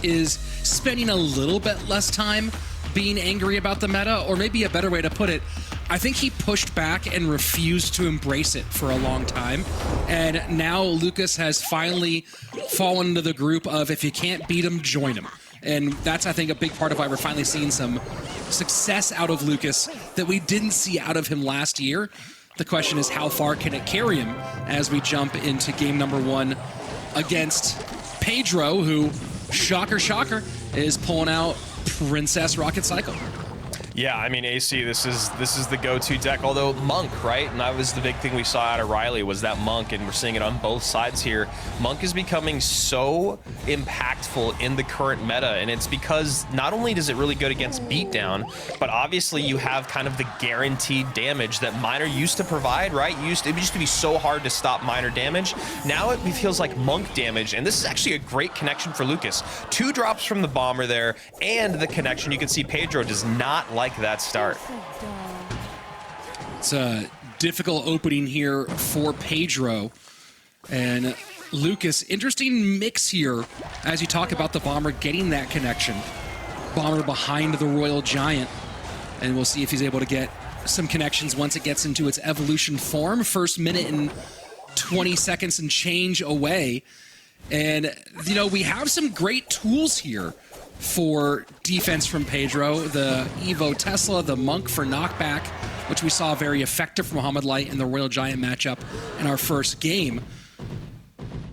is spending a little bit less time being angry about the meta, or maybe a better way to put it, I think he pushed back and refused to embrace it for a long time. And now Lucas has finally fallen into the group of, if you can't beat him, join him. And that's, I think, a big part of why we're finally seeing some success out of Lucas that we didn't see out of him last year. The question is, how far can it carry him as we jump into game number 1 against Pedro, who, shocker, shocker, is pulling out Princess Rocket Cycle. Yeah, I mean, AC, this is the go-to deck, although Monk, right? And that was the big thing we saw out of Riley, was that Monk, and we're seeing it on both sides here. Monk is becoming so impactful in the current meta, and it's because not only does it really good against beatdown, but obviously you have kind of the guaranteed damage that Miner used to provide, right? It used to be so hard to stop Miner damage. Now it feels like Monk damage, and this is actually a great connection for Lucas. 2 drops from the Bomber there, and the connection. You can see Pedro does not like that start. It's a difficult opening here for Pedro. And Lucas, interesting mix here as you talk about the Bomber getting that connection. Bomber behind the Royal Giant. And we'll see if he's able to get some connections once it gets into its evolution form. First minute and 20 seconds and change away. And, you know, we have some great tools here for defense from Pedro. The Evo Tesla, the Monk for knockback, which we saw very effective from Muhammad Light in the Royal Giant matchup in our first game.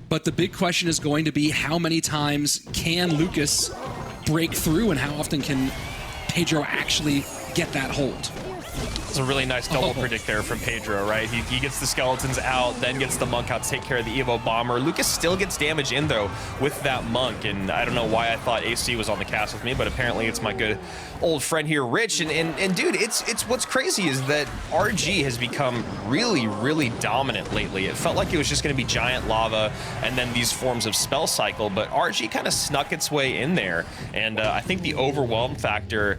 But the big question is going to be, how many times can Lucas break through, and how often can Pedro actually get that hold? It's a really nice double predict there from Pedro, right? He gets the skeletons out, then gets the Monk out to take care of the Evo Bomber. Lucas still gets damage in, though, with that Monk, and I don't know why I thought AC was on the cast with me, but apparently it's my good old friend here, Rich. And dude, it's what's crazy is that RG has become really, really dominant lately. It felt like it was just going to be Giant Lava and then these forms of Spell Cycle, but RG kind of snuck its way in there, and I think the Overwhelm factor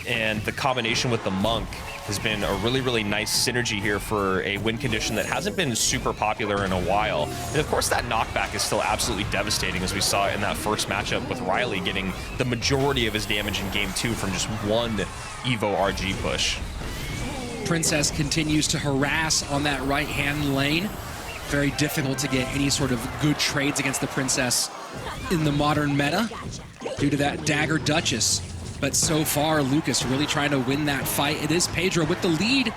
and the combination with the Monk has been a really, really nice synergy here for a win condition that hasn't been super popular in a while. And of course, that knockback is still absolutely devastating, as we saw in that first matchup with Riley getting the majority of his damage in game 2 from just one Evo RG push. Princess continues to harass on that right-hand lane. Very difficult to get any sort of good trades against the Princess in the modern meta due to that Dagger Duchess. But so far, Lucas really trying to win that fight. It is Pedro with the lead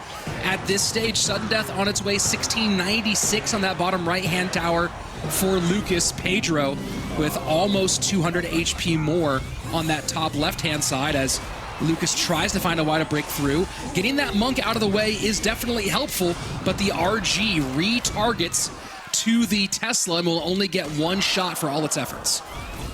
at this stage. Sudden death on its way, 1696 on that bottom right-hand tower for Lucas. Pedro with almost 200 HP more on that top left-hand side as Lucas tries to find a way to break through. Getting that Monk out of the way is definitely helpful, but the RG retargets to the Tesla and will only get one shot for all its efforts.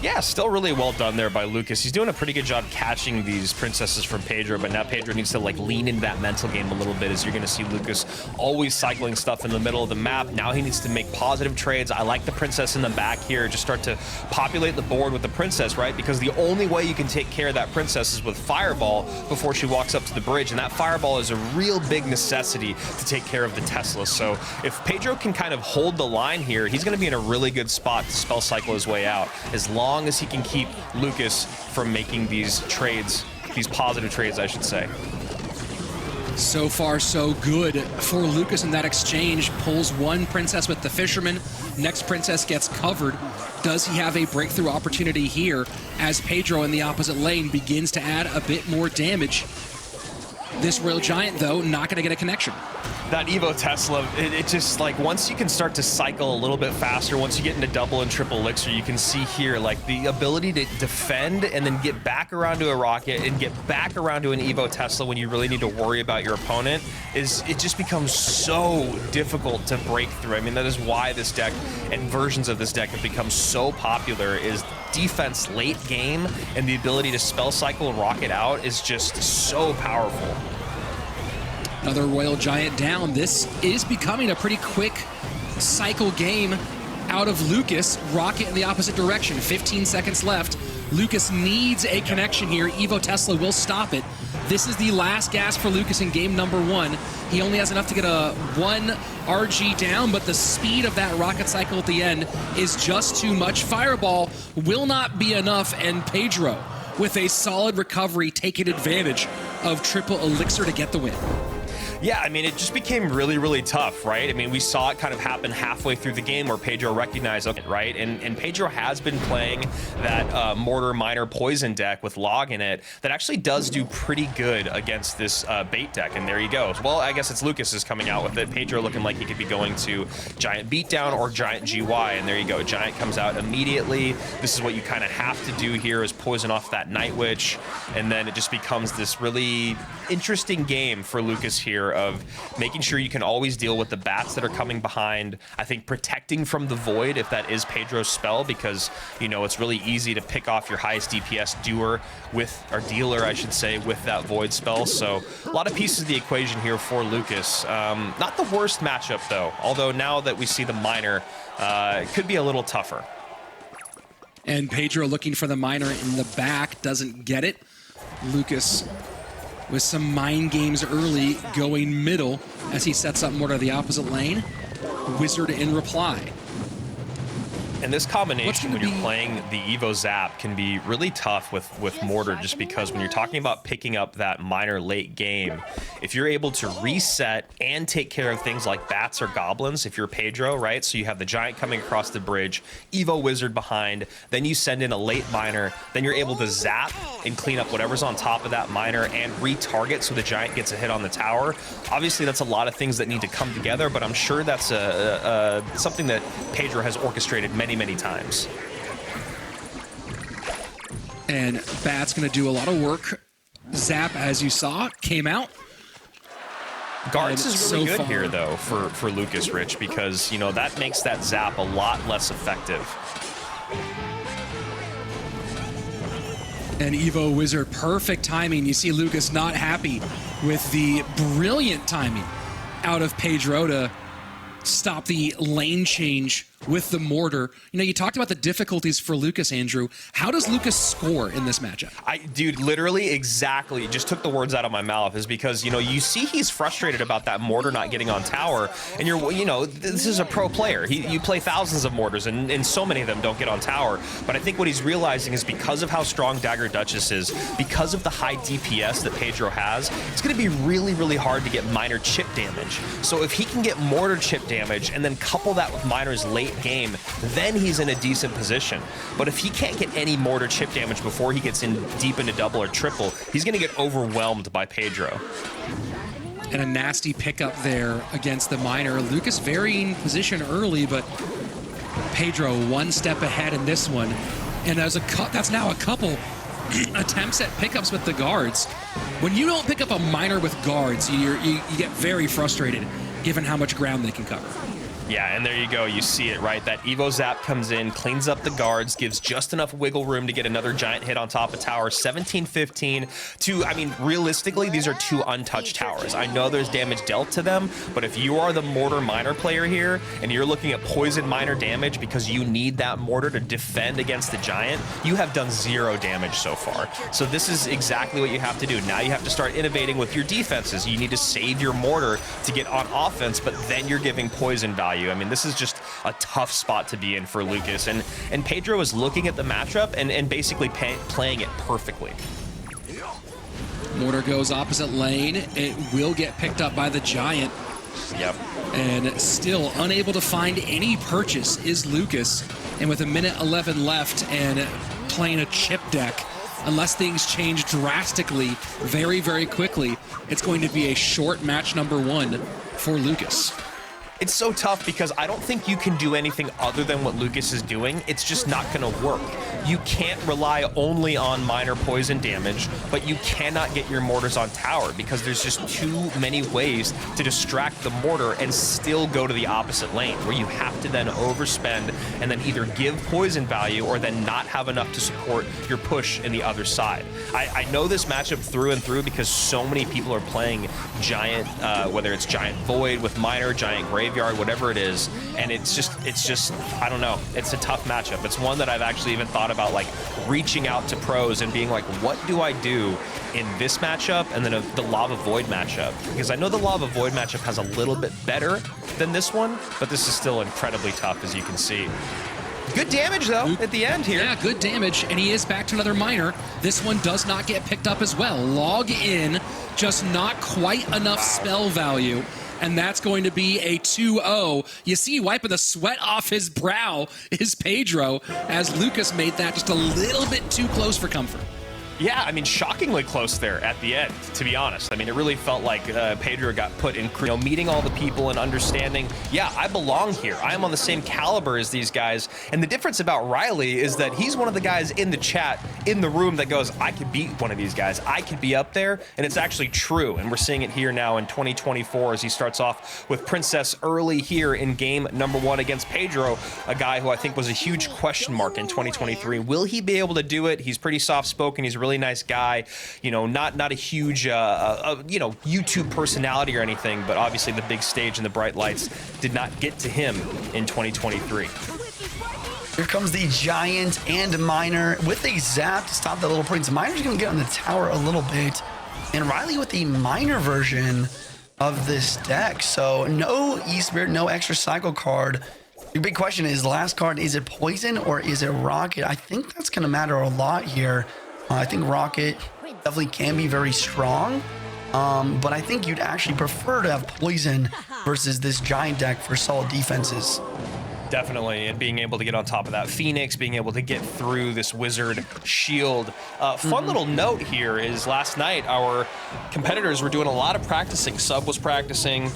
Yeah, still really well done there by Lucas. He's doing a pretty good job catching these princesses from Pedro, but now Pedro needs to like lean into that mental game a little bit, as you're going to see Lucas always cycling stuff in the middle of the map. Now he needs to make positive trades. I like the princess in the back here. Just start to populate the board with the princess, right? Because the only way you can take care of that princess is with Fireball before she walks up to the bridge, and that Fireball is a real big necessity to take care of the Tesla. So if Pedro can kind of hold the line here, he's going to be in a really good spot to spell cycle his way out, as long as he can keep Lucas from making these trades, these positive trades, I should say. So far, so good for Lucas in that exchange. Pulls one princess with the Fisherman. Next princess gets covered. Does he have a breakthrough opportunity here as Pedro in the opposite lane begins to add a bit more damage? This Royal Giant, though, not going to get a connection. That Evo Tesla, it just, like, once you can start to cycle a little bit faster, once you get into double and triple elixir, you can see here, like, the ability to defend and then get back around to a rocket and get back around to an Evo Tesla when you really need to worry about your opponent, it just becomes so difficult to break through. I mean, that is why this deck and versions of this deck have become so popular, is defense late game, and the ability to spell cycle and rocket out is just so powerful. Another Royal Giant down. This is becoming a pretty quick cycle game out of Lucas. Rocket in the opposite direction. 15 seconds left. Lucas needs a connection here. Evo Tesla will stop it. This is the last gas for Lucas in game number 1. He only has enough to get a 1 RG down, but the speed of that rocket cycle at the end is just too much. Fireball will not be enough, and Pedro with a solid recovery taking advantage of triple elixir to get the win. Yeah, I mean, it just became really, really tough, right? I mean, we saw it kind of happen halfway through the game where Pedro recognized it, right? And Pedro has been playing that Mortar Miner Poison deck with Log in it that actually does do pretty good against this bait deck, and there he goes. Well, I guess it's Lucas is coming out with it. Pedro looking like he could be going to Giant Beatdown or Giant GY, and there you go. Giant comes out immediately. This is what you kind of have to do here is poison off that Night Witch, and then it just becomes this really interesting game for Lucas here of making sure you can always deal with the bats that are coming behind. I think protecting from the void, if that is Pedro's spell, because, you know, it's really easy to pick off your highest DPS dealer I should say, with that void spell. So a lot of pieces of the equation here for Lucas. Not the worst matchup though, although now that we see the miner, it could be a little tougher. And Pedro looking for the miner in the back, doesn't get it. Lucas with some mind games early, going middle as he sets up Mortar the opposite lane. Wizard in reply. And this combination, when you're playing the Evo Zap, can be really tough with Mortar, just because when you're talking about picking up that miner late game, if you're able to reset and take care of things like bats or goblins, if you're Pedro, right? So you have the Giant coming across the bridge, Evo Wizard behind, then you send in a late miner, then you're able to zap and clean up whatever's on top of that miner and retarget so the Giant gets a hit on the tower. Obviously, that's a lot of things that need to come together, but I'm sure that's something that Pedro has orchestrated many times. And Bat's going to do a lot of work. Zap, as you saw, came out. Guards is really good here, though, for Lucas, Rich, because, you know, that makes that Zap a lot less effective. And Evo Wizard, perfect timing. You see Lucas not happy with the brilliant timing out of Pedro to stop the lane change with the Mortar. You know, you talked about the difficulties for Lucas, Andrew. How does Lucas score in this matchup? Dude, literally exactly, just took the words out of my mouth, is because, you know, you see he's frustrated about that Mortar not getting on tower, and you know, this is a pro player. You play thousands of Mortars, and so many of them don't get on tower, but I think what he's realizing is because of how strong Dagger Duchess is, because of the high DPS that Pedro has, it's going to be really, really hard to get minor chip damage. So if he can get Mortar chip damage, and then couple that with Miner's late game, then he's in a decent position. But if he can't get any Mortar chip damage before he gets in deep into double or triple, he's going to get overwhelmed by Pedro. And a nasty pickup there against the miner. Lucas varying position early, but Pedro one step ahead in this one. And that's now a couple attempts at pickups with the guards. When you don't pick up a miner with guards, you get very frustrated given how much ground they can cover. Yeah, and there you go. You see it, right? That Evo Zap comes in, cleans up the guards, gives just enough wiggle room to get another Giant hit on top of tower. 17-15 to, I mean, realistically, these are two untouched towers. I know there's damage dealt to them, but if you are the Mortar Miner player here, and you're looking at Poison Miner damage because you need that Mortar to defend against the Giant, you have done 0 damage so far. So this is exactly what you have to do. Now you have to start innovating with your defenses. You need to save your Mortar to get on offense, but then you're giving poison value. I mean, this is just a tough spot to be in for Lucas, and Pedro is looking at the matchup and basically playing it perfectly. Mortar goes opposite lane. It will get picked up by the Giant. Yep. And still unable to find any purchase is Lucas. And with 1:11 left and playing a chip deck, unless things change drastically very, very quickly, it's going to be a short match number 1 for Lucas. It's so tough because I don't think you can do anything other than what Lucas is doing. It's just not going to work. You can't rely only on minor poison damage, but you cannot get your Mortars on tower because there's just too many ways to distract the Mortar and still go to the opposite lane, where you have to then overspend and then either give poison value or then not have enough to support your push in the other side. I know this matchup through and through because so many people are playing Giant, whether it's Giant Void with Minor, Giant Graveyard, whatever it is, and it's just I don't know, it's a tough matchup. It's one that I've actually even thought about like reaching out to pros and being like, what do I do in this matchup and then the Lava Void matchup, because I know the Lava Void matchup has a little bit better than this one, but this is still incredibly tough, as you can see. Good damage, though, at the end here. Yeah, good damage, and he is back to another miner. This one does not get picked up as well. Log in, just not quite enough spell value, and that's going to be a 2-0. You see, wiping the sweat off his brow is Pedro, as Lucas made that just a little bit too close for comfort. Yeah, I mean, shockingly close there at the end, to be honest. I mean, it really felt like Pedro got put in, meeting all the people and understanding, yeah, I belong here. I am on the same caliber as these guys. And the difference about Riley is that he's one of the guys in the chat, in the room, that goes, I could beat one of these guys. I could be up there. And it's actually true. And we're seeing it here now in 2024 as he starts off with Princess early here in game number 1 against Pedro, a guy who I think was a huge question mark in 2023. Will he be able to do it? He's pretty soft-spoken. He's a really nice guy, not a huge YouTube personality or anything, but obviously the big stage and the bright lights did not get to him in 2023. Here comes the Giant and Miner with a zap to stop that little prince. Miner's gonna get on the tower a little bit, and Riley with the Miner version of this deck. So no E-Spirit, no extra cycle card. The big question is, last card, is it Poison or is it Rocket? I think that's gonna matter a lot here. I think Rocket definitely can be very strong, but I think you'd actually prefer to have Poison versus this Giant deck for solid defenses. Definitely, and being able to get on top of that Phoenix, being able to get through this Wizard shield. Fun little note here is last night our competitors were doing a lot of practicing. Sub was practicing,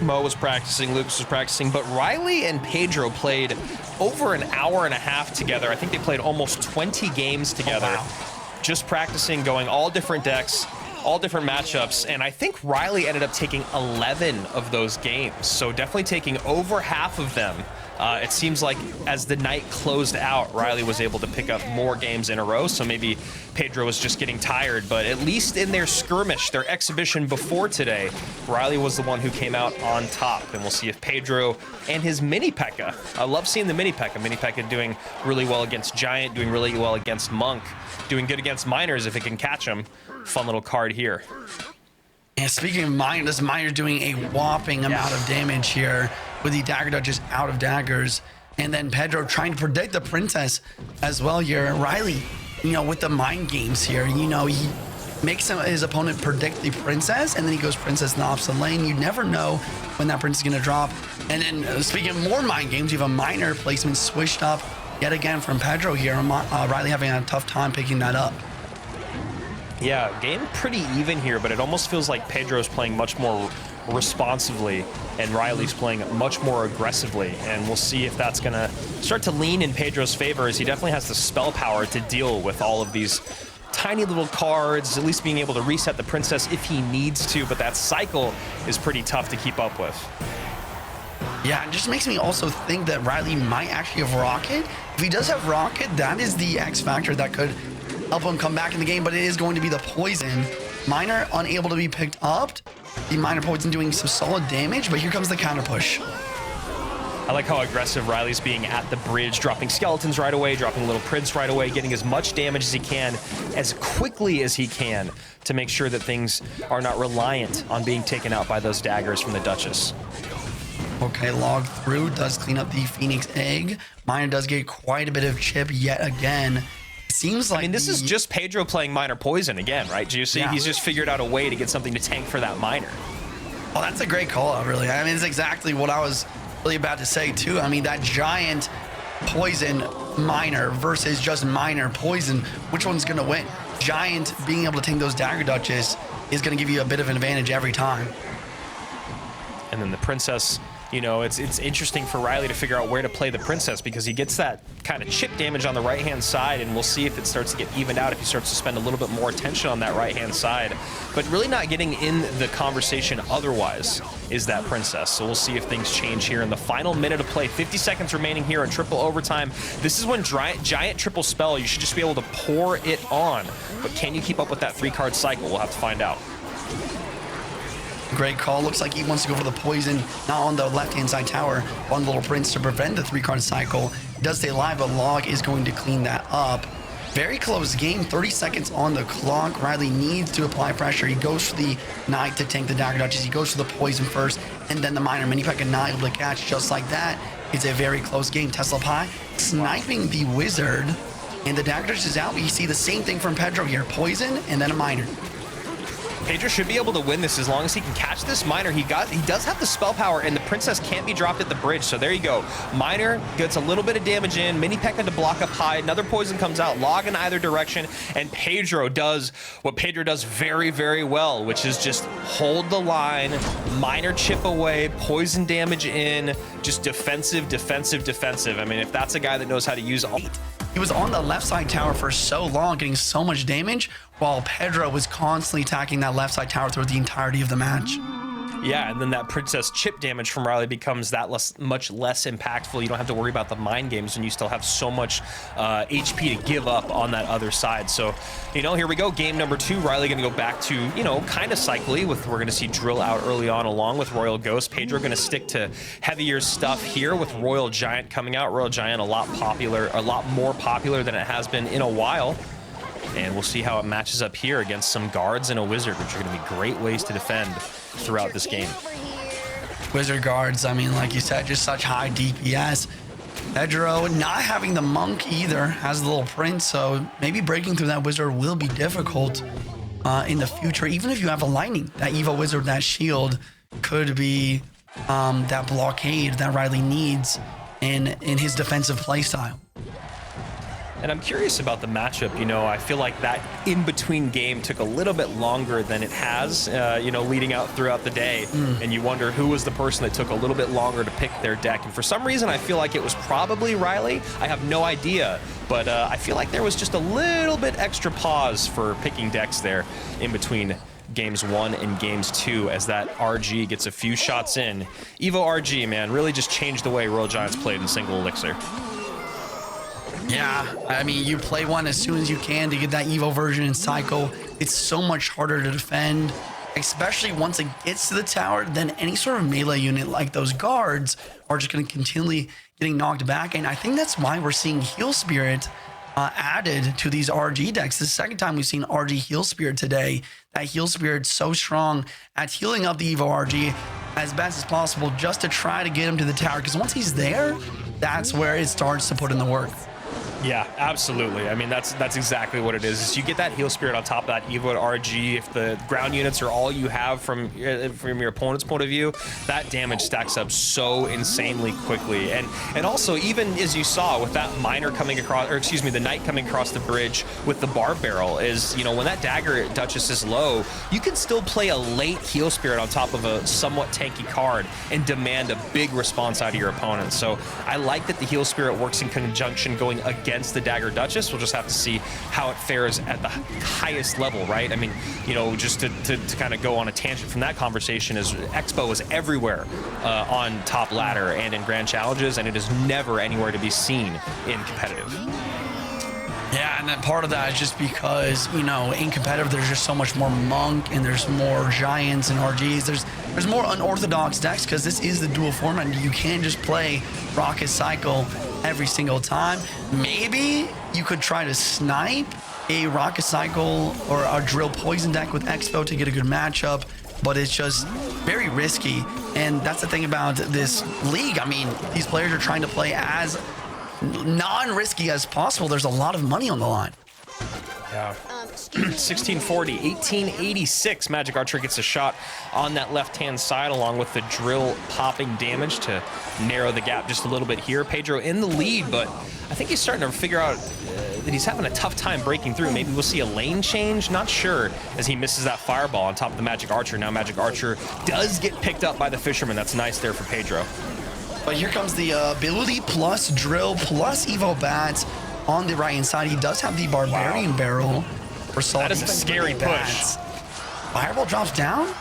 Mo was practicing, Lucas was practicing, but Riley and Pedro played over an hour and a half together. I think they played almost 20 games together. Oh, wow. Just practicing, going all different decks, all different matchups, and I think Riley ended up taking 11 of those games, so definitely taking over half of them. It seems like as the night closed out, Riley was able to pick up more games in a row, so maybe Pedro was just getting tired, but at least in their skirmish, their exhibition before today, Riley was the one who came out on top, and we'll see if Pedro and his Mini P.E.K.K.A. I love seeing the Mini P.E.K.K.A. Mini P.E.K.K.A. doing really well against Giant, doing really well against Monk, doing good against Miners if it can catch them. Fun little card here. And speaking of Miner, this Miner doing a whopping amount of damage here with the dagger dodges out of daggers. And then Pedro trying to predict the princess as well here. Riley, with the mind games here, he makes his opponent predict the princess, and then he goes princess in the opposite lane. You never know when that princess is going to drop. And then speaking of more mind games, you have a Miner placement swished up yet again from Pedro here. Riley having a tough time picking that up. Yeah, game pretty even here, but it almost feels like Pedro's playing much more responsively and Riley's playing much more aggressively, and we'll see if that's going to start to lean in Pedro's favor, as he definitely has the spell power to deal with all of these tiny little cards, at least being able to reset the princess if he needs to, but that cycle is pretty tough to keep up with. Yeah, it just makes me also think that Riley might actually have Rocket. If he does have Rocket, that is the X factor that could help him come back in the game, but it is going to be the Poison. Miner unable to be picked up. The Miner Poison doing some solid damage, but here comes the counter push. I like how aggressive Riley's being at the bridge, dropping skeletons right away, dropping little prince right away, getting as much damage as he can, as quickly as he can, to make sure that things are not reliant on being taken out by those daggers from the Duchess. Okay, log through, does clean up the Phoenix egg. Miner does get quite a bit of chip yet again. Seems like, this is just Pedro playing Miner Poison again, right? Do you see? Yeah. He's just figured out a way to get something to tank for that Miner. Well, that's a great call out, really. It's exactly what I was really about to say, too. That Giant Poison Miner versus just Miner Poison, which one's going to win? Giant being able to tank those dagger dutches is going to give you a bit of an advantage every time. And then the Princess, it's interesting for Riley to figure out where to play the Princess, because he gets that kind of chip damage on the right-hand side, and we'll see if it starts to get evened out if he starts to spend a little bit more attention on that right-hand side. But really not getting in the conversation otherwise is that Princess. So we'll see if things change here in the final minute of play. 50 seconds remaining here in triple overtime. This is when Giant triple spell, you should just be able to pour it on. But can you keep up with that 3-card cycle? We'll have to find out. Great call. Looks like he wants to go for the Poison, not on the left-hand side tower, on Little Prince to prevent the 3-card cycle. He does stay alive, but Log is going to clean that up. Very close game, 30 seconds on the clock. Riley needs to apply pressure. He goes for the Knight to tank the Dagger Duchess. He goes for the Poison first, and then the Miner Mini P.E.K.K.A. not able to catch just like that. it's a very close game. Tesla Pie sniping the Wizard, and the dagger touch is out. We see the same thing from Pedro here. Poison and then a miner. Pedro should be able to win this as long as he can catch this miner. He does have the spell power, and the princess can't be dropped at the bridge. So there you go. Miner gets a little bit of damage in. Mini P.E.K.K.A to block up high. Another poison comes out. Log in either direction, and Pedro does what Pedro does very, very well, which is just hold the line, miner chip away, poison damage in, just defensive, defensive, defensive. I mean, if that's a guy that knows how to use all. He was on the left side tower for so long, getting so much damage, while Pedro was constantly attacking that left side tower throughout the entirety of the match. Yeah, and then that princess chip damage from Riley becomes that much less impactful. You don't have to worry about the mind games, and you still have so much HP to give up on that other side. So, you know, here we go. Game number 2. Riley going to go back to, you know, kind of cycly. We're going to see Drill out early on along with Royal Ghost. Pedro going to stick to heavier stuff here with Royal Giant coming out. Royal Giant a lot more popular than it has been in a while. And we'll see how it matches up here against some guards and a wizard, which are going to be great ways to defend throughout this game. Wizard guards, I mean, like you said, just such high DPS. Pedro not having the monk either, has the little prince, so maybe breaking through that wizard will be difficult in the future. Even if you have a lightning, that Evo wizard, that shield could be that blockade that Riley needs in his defensive playstyle. And I'm curious about the matchup. You know, I feel like that in-between game took a little bit longer than it has, you know, leading out throughout the day. And you wonder who was the person that took a little bit longer to pick their deck. And for some reason, I feel like it was probably Riley. I have no idea. But I feel like there was just a little bit extra pause for picking decks there in between games 1 and games 2 as that RG gets a few shots in. Evo RG, man, really just changed the way Royal Giants played in single elixir. Yeah, I mean, you play one as soon as you can to get that Evo version in cycle. It's so much harder to defend, especially once it gets to the tower. Then any sort of melee unit like those guards are just going to continually getting knocked back. And I think that's why we're seeing Heal Spirit added to these RG decks. The second time we've seen RG Heal Spirit today. That Heal Spirit's so strong at healing up the Evo RG as best as possible just to try to get him to the tower. Because once he's there, that's where it starts to put in the work. Yeah, absolutely. I mean, that's exactly what it is. You get that Heal Spirit on top of that Evo RG. If the ground units are all you have from your opponent's point of view, that damage stacks up so insanely quickly. And also, even as you saw with that miner coming across, or excuse me, the knight coming across the bridge with the bar barrel, is, you know, when that dagger Duchess is low, you can still play a late Heal Spirit on top of a somewhat tanky card and demand a big response out of your opponent. So I like that the Heal Spirit works in conjunction going against the Dagger Duchess. We'll just have to see how it fares at the highest level, right? I mean, you know, just to kind of go on a tangent from that conversation, is Expo is everywhere on top ladder and in grand challenges, and it is never anywhere to be seen in competitive. Yeah, and then part of that is just because, you know, in competitive, there's just so much more monk and there's more giants and RGs. There's more unorthodox decks because this is the dual format. You can't just play Rocket Cycle every single time. Maybe you could try to snipe a Rocket Cycle or a Drill Poison deck with Expo to get a good matchup, but it's just very risky. And that's the thing about this league. I mean, these players are trying to play as non-risky as possible. There's a lot of money on the line. Yeah. 1640, 1886. Magic Archer gets a shot on that left-hand side along with the drill popping damage to narrow the gap just a little bit here. Pedro in the lead, but I think he's starting to figure out that he's having a tough time breaking through. Maybe we'll see a lane change, not sure, as he misses that fireball on top of the Magic Archer. Now Magic Archer does get picked up by the Fisherman. That's nice there for Pedro. But here comes the ability plus drill plus Evo Bats on the right-hand side. He does have the Barbarian Barrel. For that is a scary push. Fireball drops down.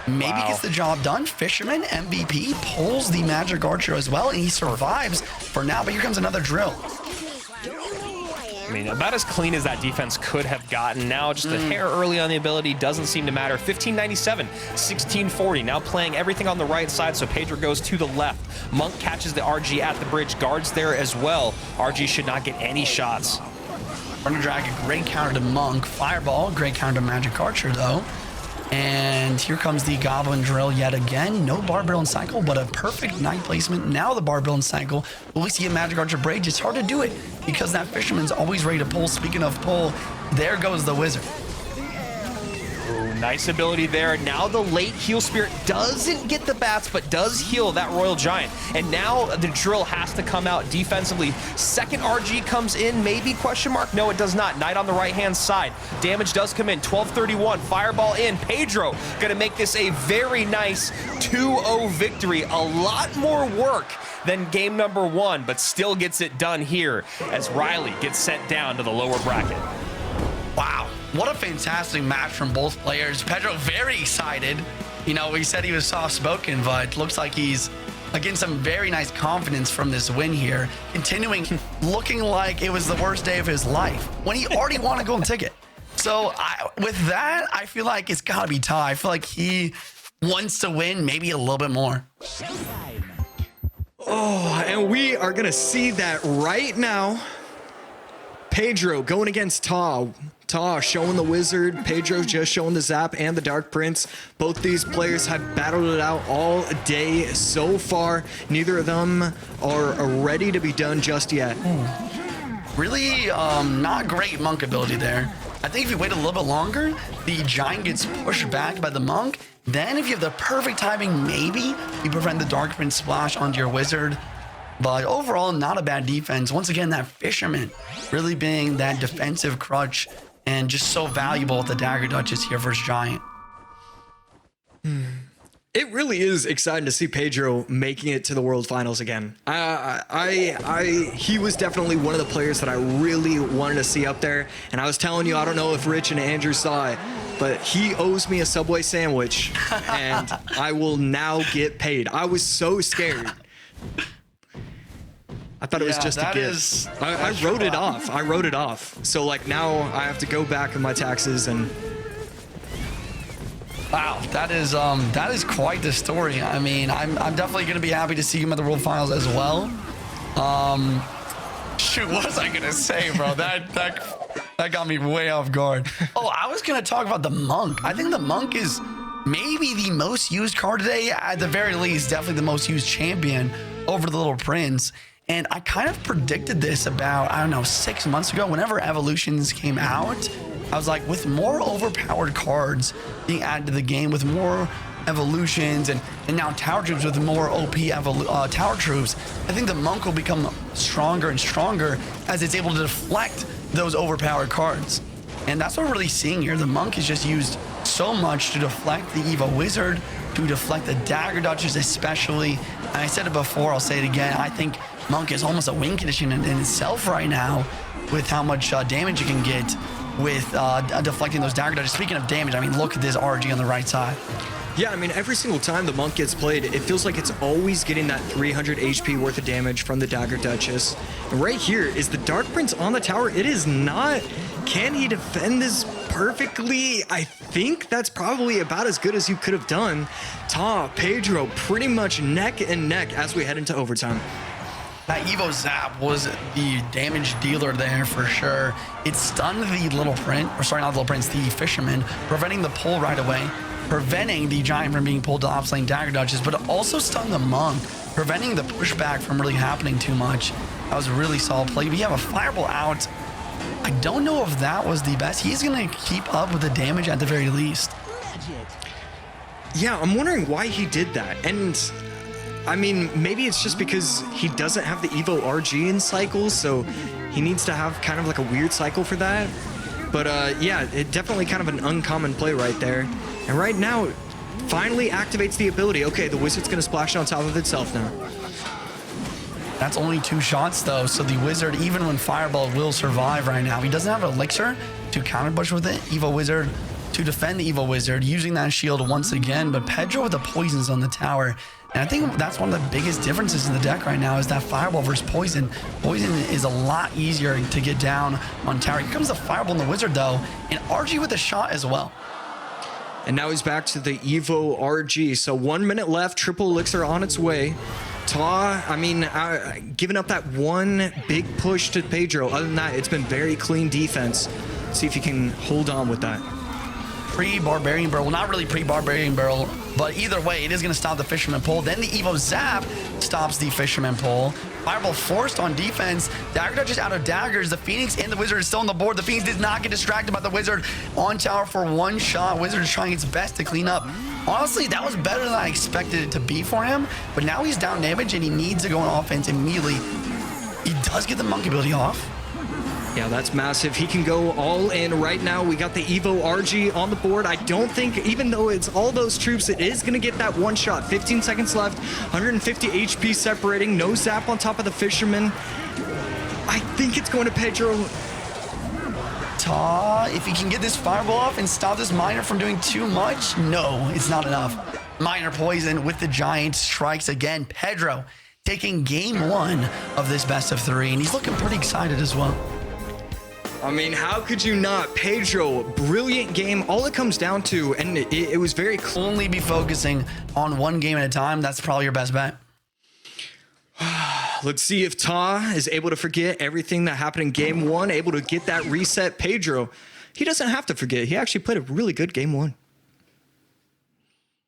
Maybe gets the job done. Fisherman, MVP, pulls the Magic Archer as well, and he survives for now. But here comes another drill. I mean, about as clean as that defense could have gotten. Now just a hair early on the ability, doesn't seem to matter. 1597, 1640, now playing everything on the right side, so Pedro goes to the left. Monk catches the RG at the bridge, guards there as well. RG should not get any shots. Runner Drag, a great counter to Monk. Fireball, great counter to Magic Archer, though. And here comes the Goblin Drill yet again. No Barbarian and Cycle, but a perfect Knight placement. Now the Barbarian and Cycle. Will we see a Magic Archer Braid? It's hard to do it because that Fisherman's always ready to pull. Speaking of pull, there goes the Wizard. Ooh, nice ability there. Now the late Heal Spirit doesn't get the bats, but does heal that Royal Giant. And now the drill has to come out defensively. Second RG comes in, maybe, question mark? No, it does not. Knight on the right-hand side. Damage does come in, 1231. Fireball in. Pedro gonna make this a very nice 2-0 victory. A lot more work than game number 1, but still gets it done here as Riley gets sent down to the lower bracket. Wow, what a fantastic match from both players. Pedro very excited. You know, he said he was soft-spoken, but looks like he's getting some very nice confidence from this win here. Continuing, looking like it was the worst day of his life when he already won a golden ticket. So with that, I feel like it's got to be Ty. I feel like he wants to win maybe a little bit more. Oh, and we are going to see that right now. Pedro going against Ta. Ta showing the Wizard, Pedro just showing the Zap and the Dark Prince. Both these players have battled it out all day so far. Neither of them are ready to be done just yet. Really not great Monk ability there. I think if you wait a little bit longer, the Giant gets pushed back by the Monk. Then if you have the perfect timing, maybe you prevent the Dark Prince splash onto your Wizard. But overall, not a bad defense. Once again, that Fisherman really being that defensive crutch and just so valuable with the Dagger Duchess here versus Giant. It really is exciting to see Pedro making it to the World Finals again. He was definitely one of the players that I really wanted to see up there. And I was telling you, I don't know if Rich and Andrew saw it, but he owes me a Subway sandwich, and I will now get paid. I was so scared. I thought it was just a gift. I wrote it off. I wrote it off. So like now I have to go back in my taxes and. Wow, that is quite the story. I mean, I'm definitely gonna be happy to see him at the World Finals as well. Shoot, what was I gonna say, bro? That got me way off guard. Oh, I was gonna talk about the Monk. I think the Monk is maybe the most used card today. At the very least, definitely the most used champion over the Little Prince. And I kind of predicted this about, I don't know, 6 months ago, whenever Evolutions came out. I was like, with more overpowered cards being added to the game, with more evolutions and now tower troops with more OP tower troops, I think the Monk will become stronger and stronger as it's able to deflect those overpowered cards. And that's what we're really seeing here. The Monk is just used so much to deflect the Evo Wizard, to deflect the Dagger Duchess especially. And I said it before, I'll say it again. I think Monk is almost a win condition in itself right now with how much damage you can get with deflecting those Dagger Duchess. Speaking of damage, I mean, look at this RG on the right side. Yeah, I mean, every single time the Monk gets played, it feels like it's always getting that 300 HP worth of damage from the Dagger Duchess. And right here is the Dark Prince on the tower. It is not. Can he defend this perfectly? I think that's probably about as good as you could have done. Ta, Pedro, pretty much neck and neck as we head into overtime. That Evo Zap was the damage dealer there for sure. It stunned the Little Prince, or sorry, not the Little Prince, the Fisherman, preventing the pull right away, preventing the Giant from being pulled to opposite lane Dagger Duchess, but it also stunned the Monk, preventing the pushback from really happening too much. That was a really solid play. We have a Fireball out. I don't know if that was the best. He's going to keep up with the damage at the very least. Yeah, I'm wondering why he did that. And I mean, maybe it's just because he doesn't have the Evo RG in cycles, so he needs to have kind of like a weird cycle for that. But yeah, it definitely kind of an uncommon play right there. And right now, finally activates the ability. Okay, the Wizard's going to splash on top of itself now. That's only 2 shots though, so the Wizard, even when Fireball will survive right now, he doesn't have an Elixir to counterpush with it. Evo Wizard to defend the Evo Wizard, using that shield once again, but Pedro with the poisons on the tower. And I think that's one of the biggest differences in the deck right now is that Fireball versus Poison. Poison is a lot easier to get down on tower. Here comes the Fireball in the Wizard though, and RG with a shot as well. And now he's back to the Evo RG. So 1 minute left, triple elixir on its way. Ta, I mean, giving up that one big push to Pedro. Other than that, it's been very clean defense. See if he can hold on with that. pre-Barbarian Barrel. Well, not really pre-Barbarian Barrel, but either way, it is going to stop the Fisherman Pole. Then the Evo Zap stops the Fisherman Pole. Fireball forced on defense. Dagger Dutch is out of daggers. The Phoenix and the Wizard is still on the board. The Phoenix did not get distracted by the Wizard on tower for one shot. Wizard is trying its best to clean up. Honestly, that was better than I expected it to be for him, but now he's down damage and he needs to go on offense immediately. He does get the Monk ability off. Yeah, that's massive. He can go all in right now. We got the Evo RG on the board. I don't think, even though it's all those troops, it is going to get that one shot. 15 seconds left, 150 HP separating, no zap on top of the Fisherman. I think it's going to Pedro. Ta, if he can get this Fireball off and stop this Miner from doing too much, no, it's not enough. Miner poison with the Giant strikes again. Pedro taking game 1 of this best of 3, and he's looking pretty excited as well. I mean, how could you not? Pedro, brilliant game. All it comes down to, and it was very clear. Only be focusing on one game at a time. That's probably your best bet. Let's see if Ta is able to forget everything that happened in game 1, able to get that reset. Pedro, he doesn't have to forget. He actually played a really good game 1.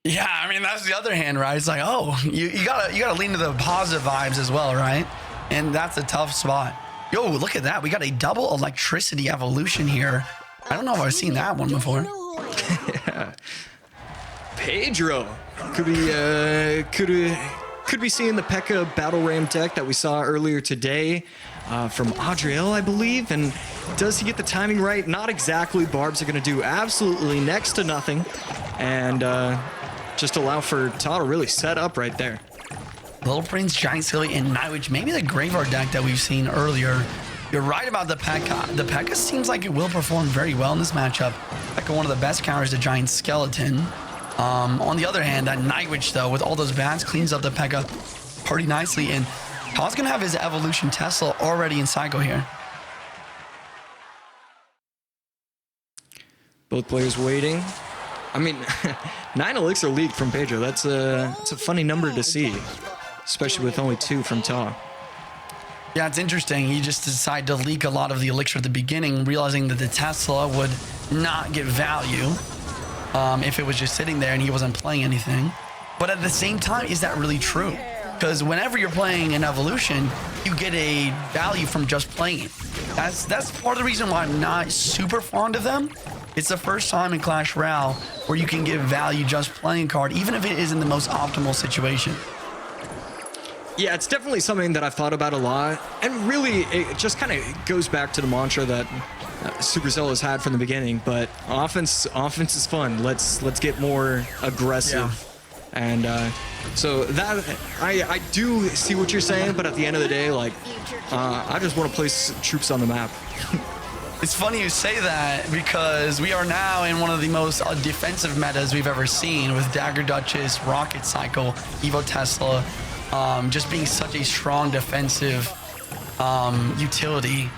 Yeah, I mean, that's the other hand, right? It's like, oh, you gotta lean to the positive vibes as well, right? And that's a tough spot. Yo, look at that. We got a double electricity evolution here. I don't know if I've seen that one before. Yeah. Pedro could be seeing the P.E.K.K.A. Battle Ram deck that we saw earlier today from Adriel, I believe. And does he get the timing right? Not exactly. Barbs are going to do absolutely next to nothing. And just allow for Ta to really set up right there. Little Prince, Giant Silly, and Nightwitch. Maybe the Graveyard deck that we've seen earlier. You're right about the P.E.K.K.A. The P.E.K.K.A. seems like it will perform very well in this matchup. P.E.K.K.A. one of the best counters to Giant Skeleton. On the other hand, that Nightwitch, though, with all those bats, cleans up the P.E.K.K.A. pretty nicely. And Ta's going to have his Evolution Tesla already in Psycho here. Both players waiting. I mean, 9 Elixir leaked from Pedro. That's a funny number to see, especially with only 2 from Ta. Yeah, it's interesting. He just decided to leak a lot of the Elixir at the beginning, realizing that the Tesla would not get value if it was just sitting there and he wasn't playing anything. But at the same time, is that really true? Because whenever you're playing an Evolution, you get a value from just playing it. That's part of the reason why I'm not super fond of them. It's the first time in Clash Royale where you can give value just playing a card, even if it isn't the most optimal situation. Yeah, it's definitely something that I've thought about a lot. And really, it just kind of goes back to the mantra that Supercell has had from the beginning. But offense is fun. Let's get more aggressive. Yeah. And so that I do see what you're saying, but at the end of the day, like I just want to place troops on the map. It's funny you say that because we are now in one of the most defensive metas we've ever seen with Dagger Duchess, Rocket Cycle, Evo Tesla, just being such a strong defensive utility.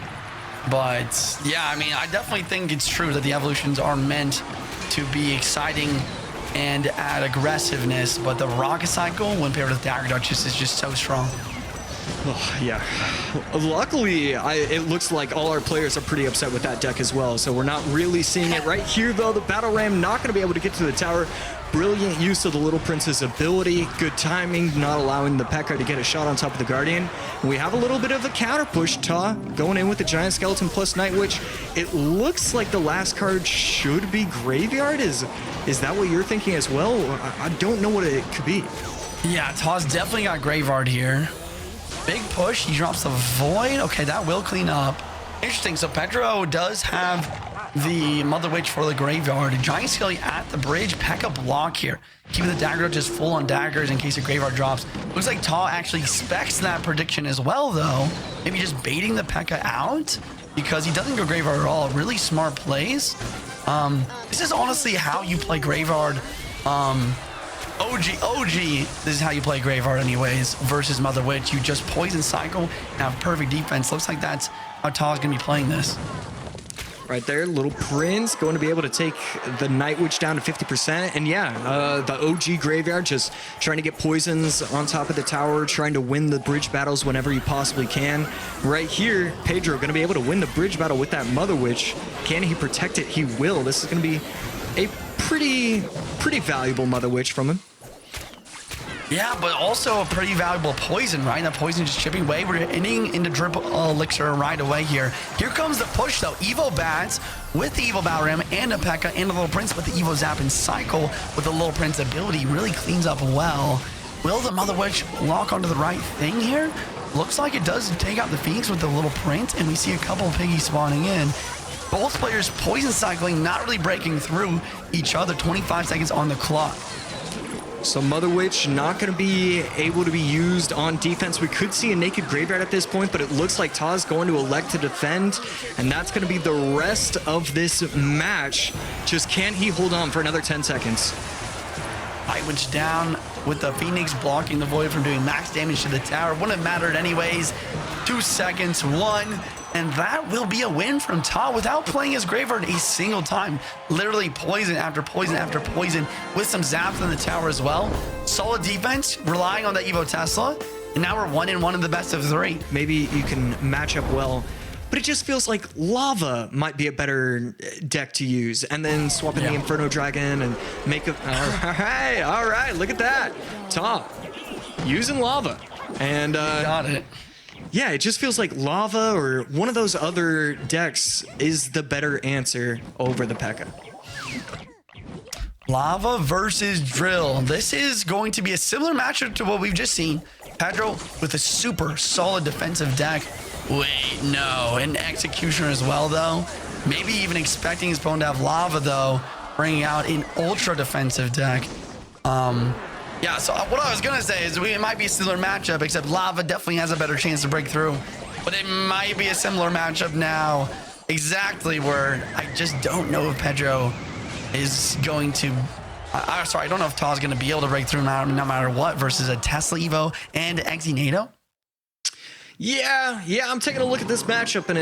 But yeah, I mean, I definitely think it's true that the evolutions are meant to be exciting and add aggressiveness, but the Rocket Cycle when paired with Dagger Duchess is just so strong. Oh, yeah. Luckily, it looks like all our players are pretty upset with that deck as well, so we're not really seeing it right here, though. The Battle Ram not going to be able to get to the tower. Brilliant use of the Little Prince's ability. Good timing, not allowing the P.E.K.K.A. to get a shot on top of the Guardian. We have a little bit of a counter push. Ta going in with the Giant Skeleton plus Nightwitch. It looks like the last card should be Graveyard. Is that what you're thinking as well? I don't know what it could be. Yeah, Ta's definitely got Graveyard here. Big push. He drops the Void. Okay, that will clean up. Interesting. So Pedro does have the Mother Witch for the Graveyard. Giant Skelly at the bridge. P.E.K.K.A. block here. Keeping the Dagger just full on daggers in case the Graveyard drops. Looks like Ta actually specs that prediction as well, though. Maybe just baiting the P.E.K.K.A. out because he doesn't go Graveyard at all. Really smart plays. This is honestly how you play Graveyard. OG, this is how you play Graveyard anyways, versus Mother Witch. You just poison cycle and have perfect defense. Looks like that's how Ta's going to be playing this. Right there, Little Prince going to be able to take the Night Witch down to 50%. And yeah, the OG Graveyard just trying to get poisons on top of the tower, trying to win the bridge battles whenever you possibly can. Right here, Pedro going to be able to win the bridge battle with that Mother Witch. Can he protect it? He will. This is going to be a pretty valuable Mother Witch from him. Yeah, but also a pretty valuable poison, right? That poison just chipping away. We're ending into drip elixir right away here. Here comes the push, though. Evo Bats with the Evo Battle Ram and a P.E.K.K.A. and a Little Prince, but the Evo Zap and Cycle with the Little Prince ability really cleans up well. Will the Mother Witch lock onto the right thing here? Looks like it does take out the Phoenix with the Little Prince, and we see a couple of piggies spawning in. Both players poison cycling, not really breaking through each other. 25 seconds on the clock. So Mother Witch not going to be able to be used on defense. We could see a naked graveyard at this point, but it looks like Ta's going to elect to defend, and that's going to be the rest of this match. Just can he hold on for another 10 seconds? Light Witch down with the Phoenix blocking the Void from doing max damage to the tower. Wouldn't have mattered anyways. 2 seconds, 1. And that will be a win from Ta without playing his graveyard a single time. Literally poison after poison after poison with some zaps in the tower as well. Solid defense, relying on the Evo Tesla. And now we're 1-1 in the best of 3. Maybe you can match up well, but it just feels like Lava might be a better deck to use. And then swap in the Inferno Dragon and make a... All right, look at that. Ta using Lava. And Got it. yeah, it just feels like Lava or one of those other decks is the better answer over the P.E.K.K.A. Lava versus Drill. This is going to be a similar matchup to what we've just seen. Pedro with a super solid defensive deck. Wait, no, an Executioner as well, though. Maybe even expecting his opponent to have Lava, though, bringing out an ultra defensive deck. Yeah, so what I was going to say is it might be a similar matchup, except Lava definitely has a better chance to break through. But it might be a similar matchup now. Exactly where I just don't know if Pedro is going to... sorry, I don't know if Ta's going to be able to break through no matter what versus a Tesla Evo and Exinado. Yeah, I'm taking a look at this matchup, and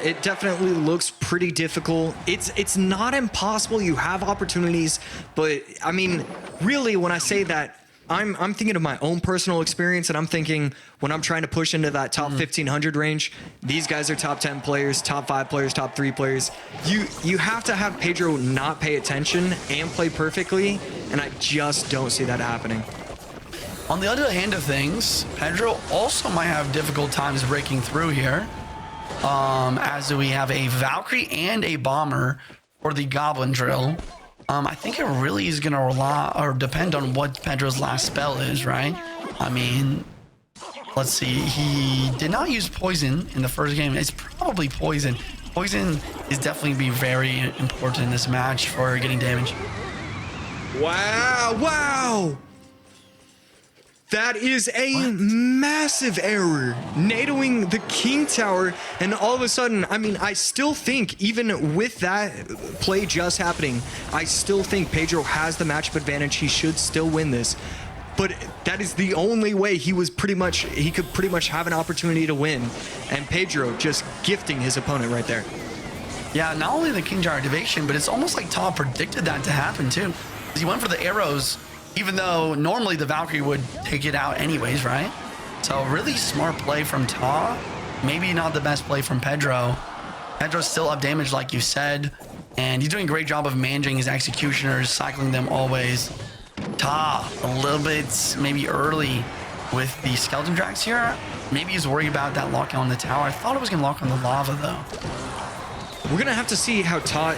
it definitely looks pretty difficult. It's not impossible. You have opportunities, but I mean, really, when I say that, I'm thinking of my own personal experience, and I'm thinking when I'm trying to push into that top 1500 range, these guys are top 10 players, top 5 players, top 3 players. You have to have Pedro not pay attention and play perfectly, and I just don't see that happening. On the other hand of things, Pedro also might have difficult times breaking through here, as we have a Valkyrie and a Bomber for the Goblin Drill. I think it really is going to rely or depend on what Pedro's last spell is, right? I mean, let's see. He did not use Poison in the first game. It's probably Poison. Poison is definitely be very important in this match for getting damage. Wow! That is a massive error. NATOing the King Tower, and all of a sudden, I mean, I still think, even with that play just happening, I still think Pedro has the matchup advantage. He should still win this. But that is the only way he could pretty much have an opportunity to win. And Pedro just gifting his opponent right there. Yeah, not only the King Tower activation, but it's almost like Tom predicted that to happen too. He went for the arrows, even though normally the Valkyrie would take it out anyways, right? So really smart play from Ta. Maybe not the best play from Pedro. Pedro's still up damage, like you said, and he's doing a great job of managing his executioners, cycling them always. Ta, a little bit maybe early with the skeleton drags here. Maybe he's worried about that locking on the tower. I thought it was going to lock on the lava, though. We're going to have to see how Ta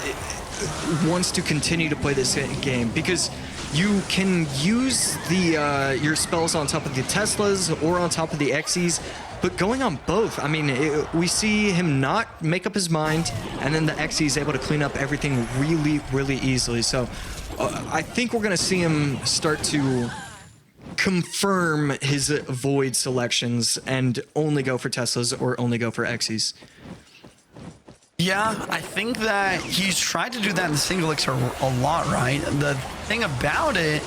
wants to continue to play this game, because you can use the your spells on top of the Teslas or on top of the Xyz, but going on both, I mean, we see him not make up his mind, and then the Xyz is able to clean up everything really, really easily. So I think we're going to see him start to confirm his Void selections and only go for Teslas or only go for Xyz. Yeah, I think that he's tried to do that in the single elixir a lot, right? The thing about it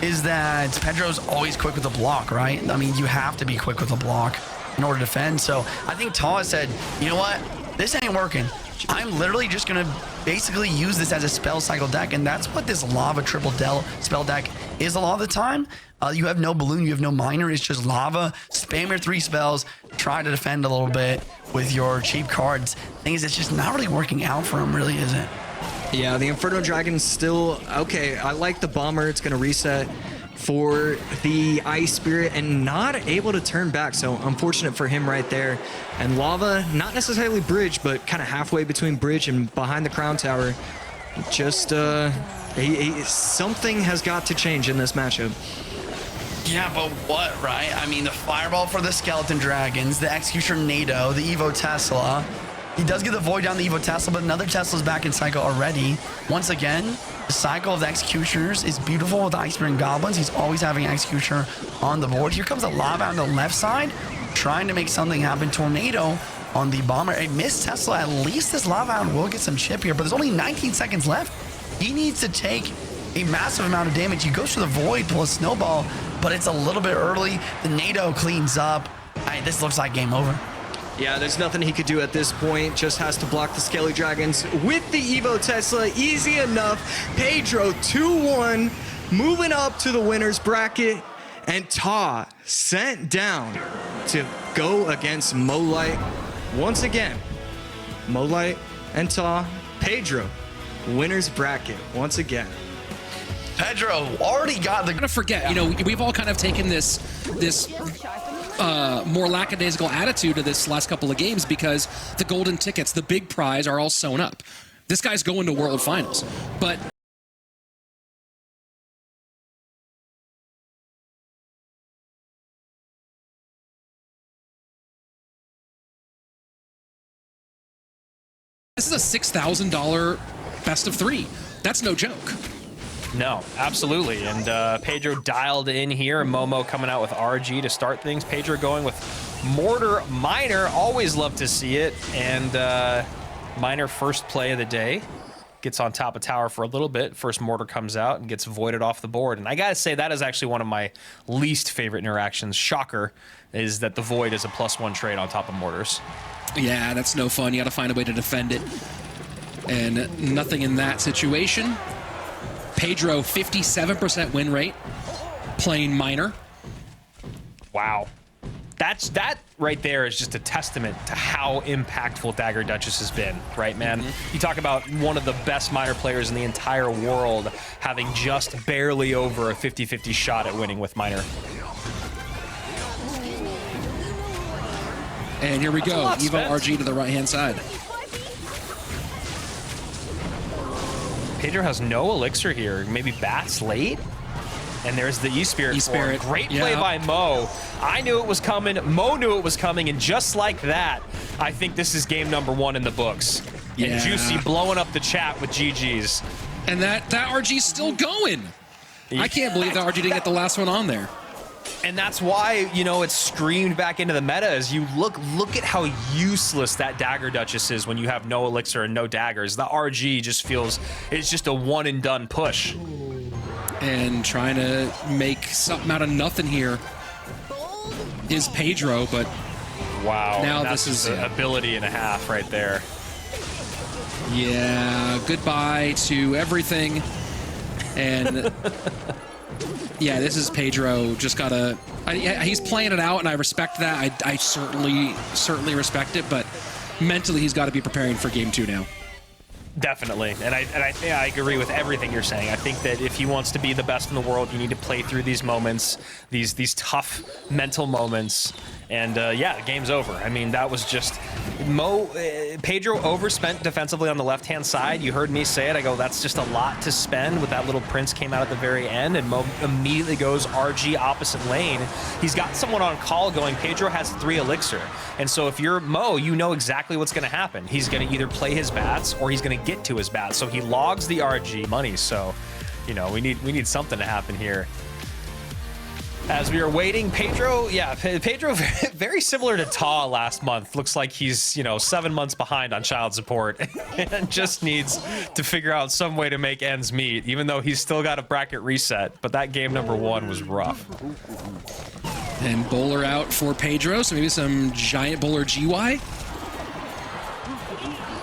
is that Pedro's always quick with the block, right? I mean, you have to be quick with the block in order to defend. So I think Ta said, you know what? This ain't working. I'm literally just going to basically use this as a spell cycle deck, and that's what this Lava Triple Del spell deck is a lot of the time. You have no balloon, you have no miner, it's just lava. Spam your 3 spells, try to defend a little bit with your cheap cards. Thing is, it's just not really working out for him, really, is it? Yeah, the Inferno Dragon's still okay. I like the Bomber. It's going to reset for the Ice Spirit and not able to turn back. So unfortunate for him right there. And Lava, not necessarily bridge, but kind of halfway between bridge and behind the Crown Tower. Just something has got to change in this matchup. Yeah, but what, right? I mean, the Fireball for the Skeleton Dragons, the Executioner Nado, the Evo Tesla. He does get the Void down the Evo Tesla, but another Tesla's back in cycle already. Once again, the cycle of the Executioners is beautiful with the Ice Spirit and Goblins. He's always having Executioner on the board. Here comes a Lava on the left side, trying to make something happen. Tornado on the Bomber. A missed Tesla. At least this Lava Hound will get some chip here, but there's only 19 seconds left. He needs to take a massive amount of damage. He goes for the Void plus Snowball, but it's a little bit early. The Nado cleans up. This looks like game over. Yeah, there's nothing he could do at this point. Just has to block the Skelly Dragons with the Evo Tesla. Easy enough. Pedro 2-1, moving up to the winner's bracket. And Ta sent down to go against Molite once again. Molite and Ta, Pedro, winner's bracket once again. Pedro already got the... I'm gonna forget, you know, we've all kind of taken this more lackadaisical attitude to this last couple of games because the golden tickets, the big prize, are all sewn up. This guy's going to World Finals, but this is a $6,000 best of 3. That's no joke. No, absolutely. And Pedro dialed in here. Momo coming out with RG to start things. Pedro going with Mortar Miner. Always love to see it. And Miner first play of the day. Gets on top of tower for a little bit. First Mortar comes out and gets voided off the board. And I gotta say, that is actually one of my least favorite interactions. Shocker is that the Void is a +1 trade on top of Mortars. Yeah, that's no fun. You gotta find a way to defend it. And nothing in that situation. Pedro, 57% win rate, playing Miner. Wow. That right there is just a testament to how impactful Dagger Duchess has been, right, man? You talk about one of the best Miner players in the entire world having just barely over a 50-50 shot at winning with Miner. And here we go, Evo spent. RG to the right-hand side. Pedro has no elixir here. Maybe bats late? And there's the E-Spirit. E-Spirit, Great play yeah. by Mo. I knew it was coming. Mo knew it was coming. And just like that, I think this is game number 1 in the books. Yeah. And Juicy blowing up the chat with GG's. And that RG's still going. I can't believe that RG didn't get the last one on there. And that's why, you know, it's screamed back into the meta as you look at how useless that Dagger Duchess is when you have no elixir and no daggers. The RG just feels, it's just a one and done push. And trying to make something out of nothing here is Pedro, but wow. now That's this is an ability and a half right there. Yeah, goodbye to everything. And yeah, this is Pedro. Just gotta. He's playing it out, and I respect that. I certainly respect it, but mentally he's got to be preparing for game 2 now. Definitely, and I think I agree with everything you're saying. I think that if he wants to be the best in the world, you need to play through these moments, these tough mental moments, and yeah, game's over. I mean, that was just Pedro overspent defensively on the left-hand side. You heard me say it. I go, that's just a lot to spend with that little Prince came out at the very end, and Mo immediately goes RG opposite lane. He's got someone on call going, Pedro has 3 elixir, and so if you're Mo, you know exactly what's going to happen. He's going to either play his bats or he's going to get to his bats. So he logs the RG money. So, you know, we need something to happen here. As we are waiting, Pedro, yeah, Pedro, very similar to Ta last month. Looks like he's, you know, 7 months behind on child support and just needs to figure out some way to make ends meet, even though he's still got a bracket reset. But that game number 1 was rough. And bowler out for Pedro, so maybe some giant bowler GY.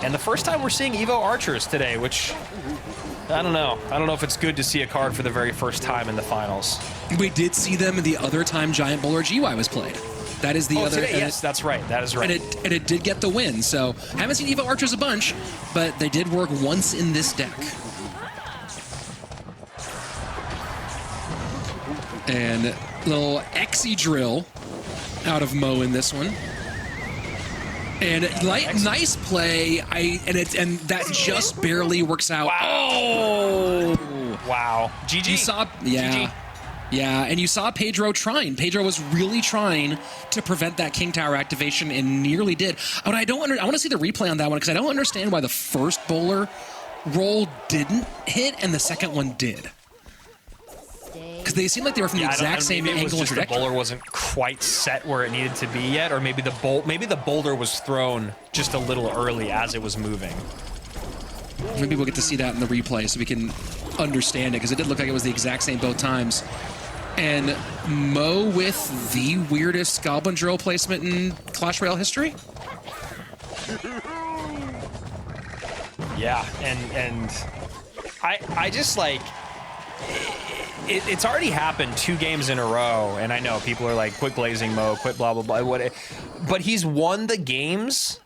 And the first time we're seeing Evo Archers today, which, I don't know. I don't know if it's good to see a card for the very first time in the finals. We did see them the other time Giant Bowler GY was played. That is the other. Today, yes, that's right. That is right. And it did get the win. So haven't seen Evo Archers a bunch, but they did work once in this deck. And little Exy drill out of Mo in this one. And nice play. And that just barely works out. Wow. Oh! Wow. GG. You saw, GG. Yeah, and you saw Pedro trying. Pedro was really trying to prevent that King Tower activation and nearly did. But I want to see the replay on that one because I don't understand why the first bowler roll didn't hit and the second one did. Because they seemed like they were from the exact same maybe angle and trajectory. The bowler wasn't quite set where it needed to be yet, or maybe the boulder was thrown just a little early as it was moving. Maybe we'll get to see that in the replay so we can understand it, because it did look like it was the exact same both times. And Mo with the weirdest Goblin Drill placement in Clash Royale history? Yeah, and I just like... It's already happened 2 games in a row, and I know people are like, quit glazing Mo, quit blah, blah, blah. But he's won the games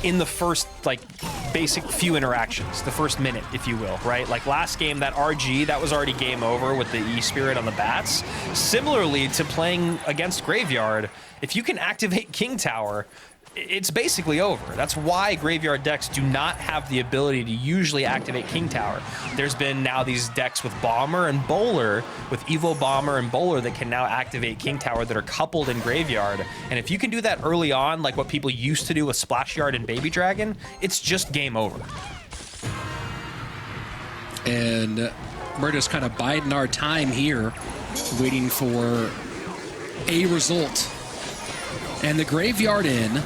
in the first, like, basic few interactions, the first minute, if you will, right? Like last game, that RG, that was already game over with the E-Spirit on the bats. Similarly to playing against Graveyard, if you can activate King Tower, it's basically over. That's why Graveyard decks do not have the ability to usually activate King Tower. There's been now these decks with Bomber and Bowler, with Evo Bomber and Bowler that can now activate King Tower that are coupled in Graveyard. And if you can do that early on, like what people used to do with Splash Yard and Baby Dragon, it's just game over. And we're just kind of biding our time here, waiting for a result. And the Graveyard in.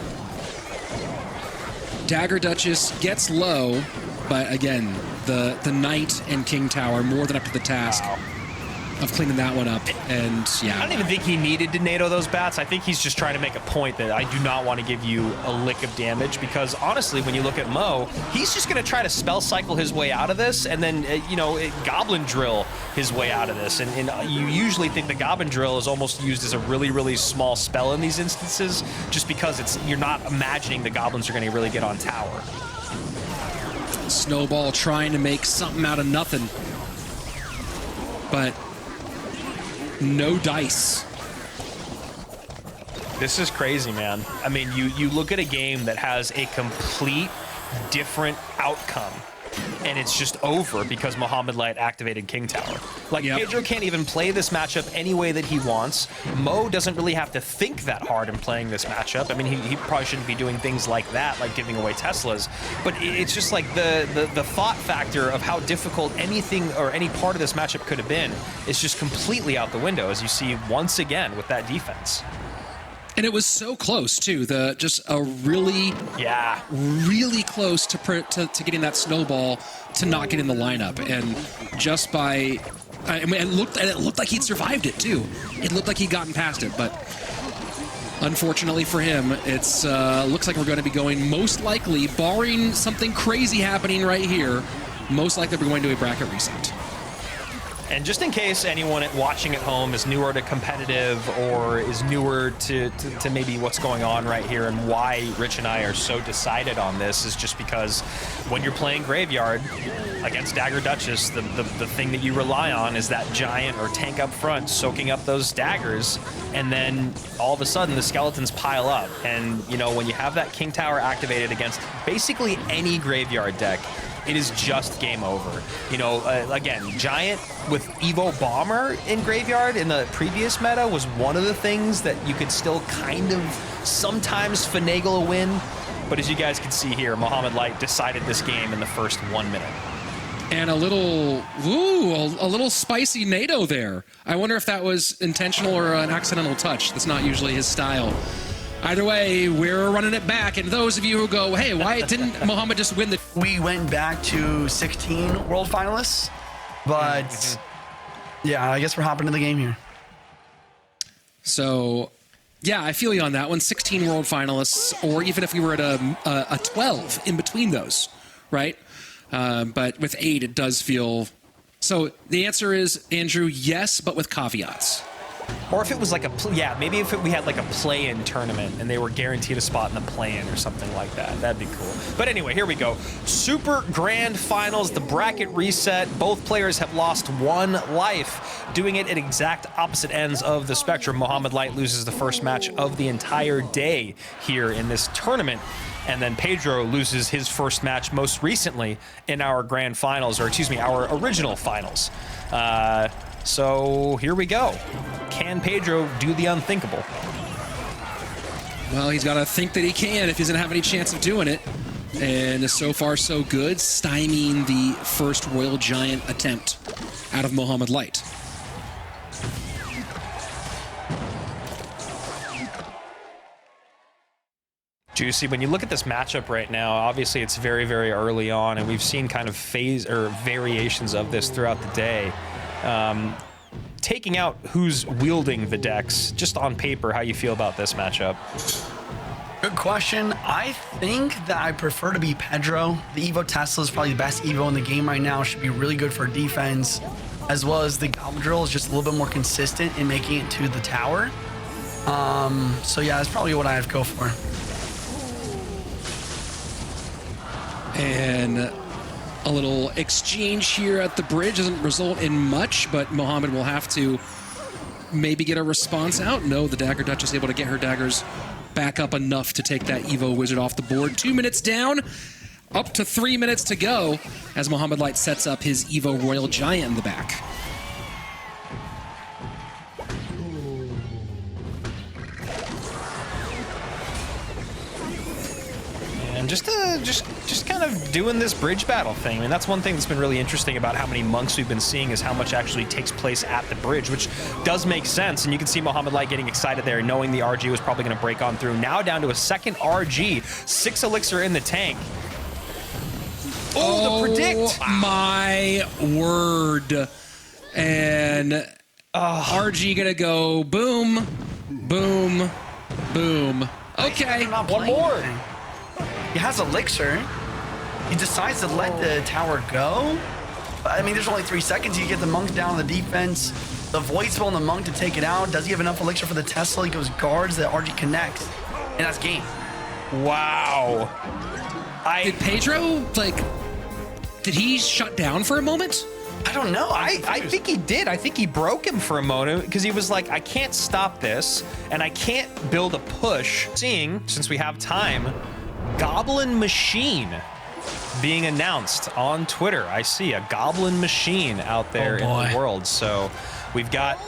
Dagger Duchess gets low, but again, the Knight and King Tower more than up to the task of cleaning that one up. And yeah, I don't even think he needed to NATO those bats. I think he's just trying to make a point that I do not want to give you a lick of damage, because honestly, when you look at Mo, he's just going to try to spell cycle his way out of this, and then Goblin Drill his way out of this. And you usually think the Goblin Drill is almost used as a really, really small spell in these instances, just because you're not imagining the Goblins are going to really get on tower. Snowball trying to make something out of nothing, but no dice. This is crazy, man. I mean, you look at a game that has a complete different outcome, and it's just over because Mohamed Light activated King Tower. Like, Pedro can't even play this matchup any way that he wants. Mo doesn't really have to think that hard in playing this matchup. I mean, he probably shouldn't be doing things like that, like giving away Teslas. But it's just like the thought factor of how difficult anything or any part of this matchup could have been is just completely out the window, as you see once again with that defense. And it was so close too. Just a really close to getting that snowball to not get in the lineup, and just by, I mean, it looked like he'd survived it too. It looked like he'd gotten past it, but unfortunately for him, it's looks like we're going to be going, most likely, barring something crazy happening right here, most likely we're going to a bracket reset. And just in case anyone watching at home is newer to competitive or is newer to maybe what's going on right here and why Rich and I are so decided on this, is just because when you're playing Graveyard against Dagger Duchess, the thing that you rely on is that giant or tank up front soaking up those daggers, and then all of a sudden the skeletons pile up. And, you know, when you have that King Tower activated against basically any Graveyard deck, it is just game over. You know, again, Giant with Evo Bomber in Graveyard in the previous meta was one of the things that you could still kind of sometimes finagle a win. But as you guys can see here, Mohamed Light decided this game in the first 1 minute. And a little spicy NATO there. I wonder if that was intentional or an accidental touch. That's not usually his style. Either way, we're running it back. And those of you who go, hey, why didn't Mohamed just win the... We went back to 16 world finalists, but yeah, I guess we're hopping into the game here. So, yeah, I feel you on that one. 16 world finalists, or even if we were at a 12 in between those, right? But with 8, it does feel... So the answer is, Andrew, yes, but with caveats. Or if it was like yeah, maybe if we had like a play-in tournament and they were guaranteed a spot in the play-in or something like that. That'd be cool. But anyway, here we go. Super Grand Finals, the bracket reset. Both players have lost 1 life, doing it at exact opposite ends of the spectrum. Mohamed Light loses the first match of the entire day here in this tournament. And then Pedro loses his first match most recently in our grand finals, or excuse me, our original finals. So here we go. Can Pedro do the unthinkable? Well, he's got to think that he can if he doesn't have any chance of doing it. And so far, so good, stymieing the first Royal Giant attempt out of Mohamed Light. Juicy, when you look at this matchup right now, obviously it's very, very early on, and we've seen kind of phase or variations of this throughout the day. Taking out who's wielding the decks, just on paper, how you feel about this matchup? Good question. I think that I prefer to be Pedro. The Evo Tesla is probably the best Evo in the game right now. Should be really good for defense, as well as the Goblin Drill is just a little bit more consistent in making it to the tower. So yeah, that's probably what I'd go for. And a little exchange here at the bridge doesn't result in much, but Mohamed will have to maybe get a response out. No, the Dagger Duchess is able to get her daggers back up enough to take that Evo Wizard off the board. 2 minutes down, up to 3 minutes to go as Mohamed Light sets up his Evo Royal Giant in the back. And just kind of doing this bridge battle thing. I mean, that's one thing that's been really interesting about how many monks we've been seeing is how much actually takes place at the bridge, which does make sense. And you can see Mohamed Light getting excited there, knowing the RG was probably going to break on through. Now down to a second RG, 6 elixir in the tank. Oh, the predict! My word. And RG gonna go boom, boom, boom. Okay, One more. He has elixir. He decides to let the tower go. I mean, there's only 3 seconds. You get the monk down on the defense. The void spell on the monk to take it out. Does he have enough elixir for the Tesla? He goes guards. The RG connects, and that's game. Wow. Did Pedro, like, did he shut down for a moment? I don't know. I think he did. I think he broke him for a moment because he was like, I can't stop this, and I can't build a push. Seeing, since we have time, Goblin Machine being announced on Twitter. I see a Goblin Machine out there in the world. So we've got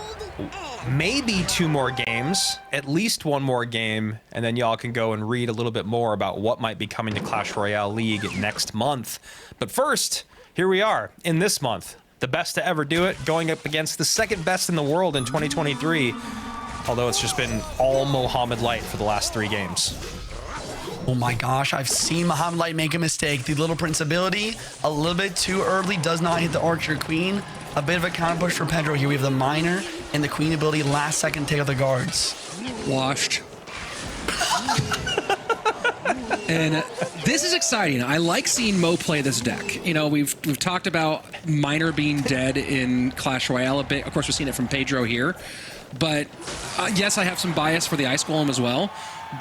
maybe 2 more games, at least 1 more game, and then y'all can go and read a little bit more about what might be coming to Clash Royale League next month. But first, here we are in this month. The best to ever do it, going up against the second best in the world in 2023, although it's just been all Mohamed Light for the last 3 games. Oh my gosh, I've seen Mohamed Light make a mistake. The Little Prince ability, a little bit too early, does not hit the Archer Queen. A bit of a counter push for Pedro here. We have the Miner and the Queen ability, last second take out the guards. Washed. And this is exciting. I like seeing Mo play this deck. You know, we've talked about Miner being dead in Clash Royale a bit. Of course, we've seen it from Pedro here. But yes, I have some bias for the Ice Golem as well.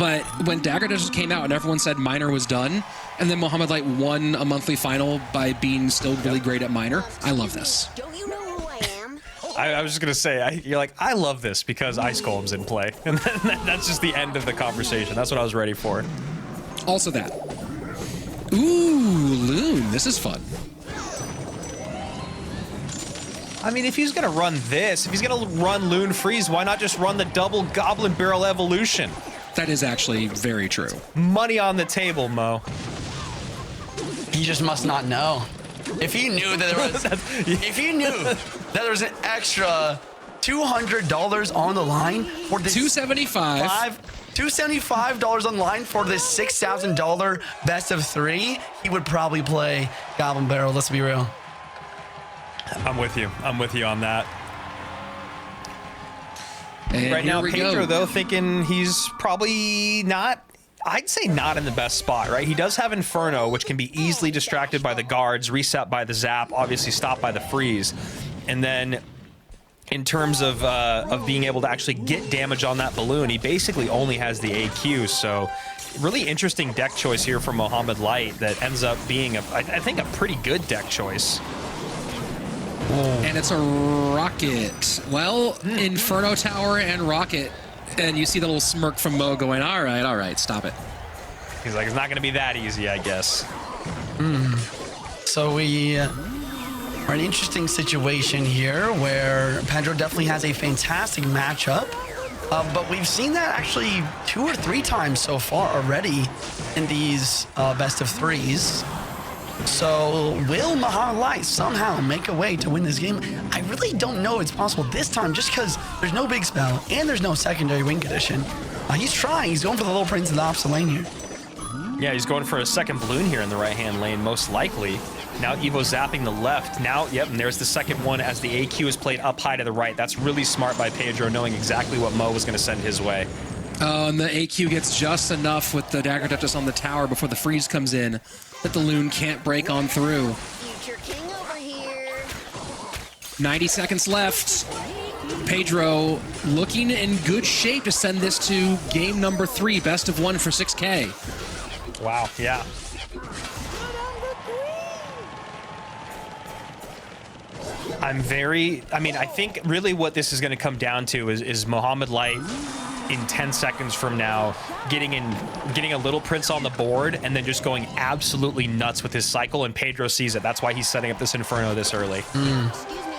But when Dagger Duchess came out and everyone said Miner was done, and then Mohamed Light won a monthly final by being still really great at Miner, I love this. Don't you know who I am? I was just going to say, you're like, I love this because Ice Golem's in play. And then that's just the end of the conversation. That's what I was ready for. Also that. Ooh, Loon. This is fun. I mean, if he's going to run this, if he's going to run Loon Freeze, why not just run the double Goblin Barrel Evolution? That is actually very true. Money on the table, Mo. He just must not know. If he knew that there was, if he knew that there was an extra $200 on the line for this $275. $275 on the line for this $6,000 best of 3, he would probably play Goblin Barrel. Let's be real. I'm with you. I'm with you on that. And right now, we Pedro, go. though, thinking he's probably not, I'd say not in the best spot, right? He does have Inferno, which can be easily distracted by the guards, reset by the zap, obviously stopped by the freeze. And then in terms of being able to actually get damage on that balloon. He basically only has the AQ, so really interesting deck choice here from Mohamed Light that ends up being, I think, a pretty good deck choice. And it's a rocket. Well, Inferno Tower and rocket. And you see the little smirk from Mo going, all right, stop it. He's like, it's not going to be that easy, I guess. So we are in an interesting situation here where Pedro definitely has a fantastic matchup. But we've seen that actually 2 or 3 times so far already in these best of 3s. So will Mohamed Light somehow make a way to win this game? I really don't know it's possible this time just because there's no big spell and there's no secondary win condition. He's trying. He's going for the little prince in the opposite lane here. Yeah, he's going for a second balloon here in the right-hand lane, most likely. Now Evo zapping the left. Now, yep, and there's the second one as the AQ is played up high to the right. That's really smart by Pedro, knowing exactly what Mo was going to send his way. And the AQ gets just enough with the Dagger Duchess on the tower before the freeze comes in that the Loon can't break on through. Future king over here. 90 seconds left. Pedro looking in good shape to send this to game number 3, best of 1 for 6K. Wow, yeah. I think really what this is going to come down to is Mohamed Light in 10 seconds from now getting a little prince on the board and then just going absolutely nuts with his cycle, and Pedro sees it. That's why he's setting up this Inferno this early.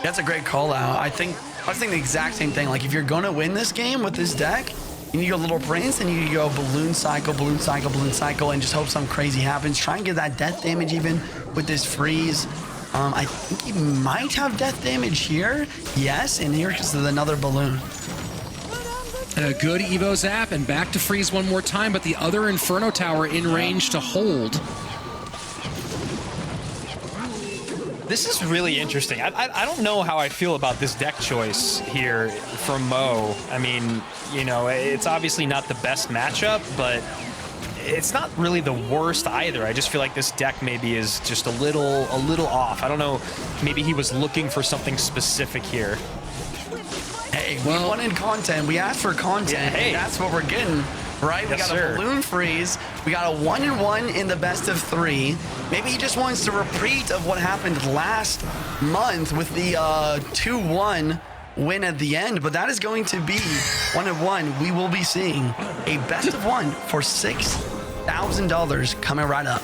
That's a great call out. I was thinking the exact same thing. Like, if you're going to win this game with this deck, you need your little prince and you need to go balloon cycle, balloon cycle, balloon cycle, and just hope something crazy happens. Try and get that death damage even with this freeze. I think he might have death damage here. Yes, and here is another balloon. A good Evo zap and back to freeze one more time, but the other Inferno Tower in range to hold. This is really interesting. I don't know how I feel about this deck choice here from Mo. I mean, you know, it's obviously not the best matchup, but it's not really the worst either. I just feel like this deck maybe is just a little off. I don't know. Maybe he was looking for something specific here. Hey, we wanted content. We asked for content. Yeah, hey. And that's what we're getting, right? We got a balloon freeze. We got a 1-1 in the best of 3. Maybe he just wants to repeat of what happened last month with the 2-1 win at the end. But that is going to be 1-1. We will be seeing a best of 1 for $6,000 coming right up.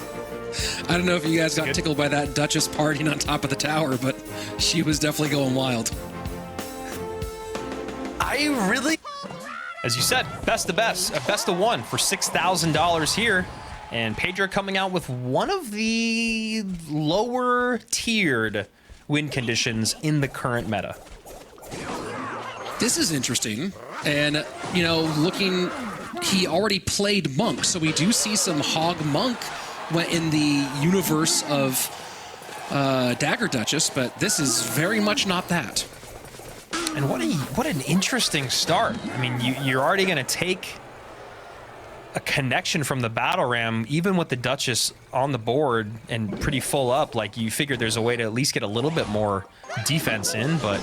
I don't know if you guys got tickled by that Duchess partying on top of the tower, but she was definitely going wild. As you said, best of best, a best of 1 for $6,000 here. And Pedro coming out with one of the lower tiered win conditions in the current meta. This is interesting. And, you know, he already played Monk, so we do see some Hog Monk in the universe of Dagger Duchess, but this is very much not that. And what an interesting start. I mean, you're already going to take a connection from the Battle Ram, even with the Duchess on the board and pretty full up. Like, you figure there's a way to at least get a little bit more defense in, but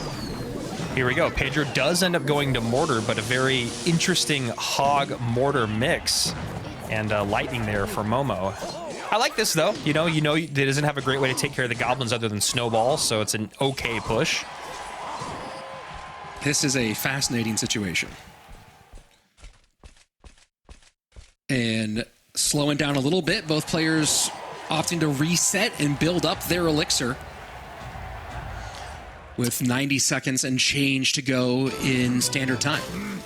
here we go. Pedro does end up going to Mortar, but a very interesting Hog Mortar mix, and Lightning there for Momo. I like this, though. You know, it doesn't have a great way to take care of the goblins other than Snowball, so it's an okay push. This is a fascinating situation. And slowing down a little bit, both players opting to reset and build up their elixir. With 90 seconds and change to go in standard time.